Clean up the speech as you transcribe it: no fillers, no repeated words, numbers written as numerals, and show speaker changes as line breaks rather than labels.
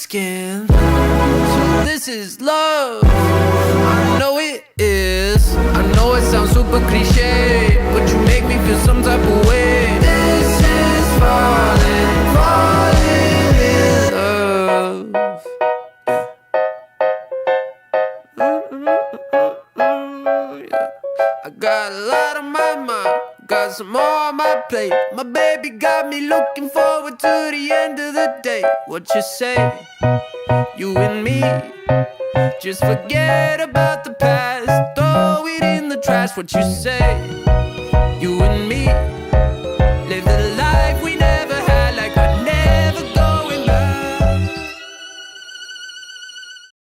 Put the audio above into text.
skin. So this is love. I know it is. I know it sounds super cliche, but you make me feel some type of way. This is falling, falling in love. Yeah. I got a lot on my mind, got some more on my plate. My baby got me looking forward to the end of the day. What you say? You and me, just forget about the past, throw it in the trash. What you say? You and me,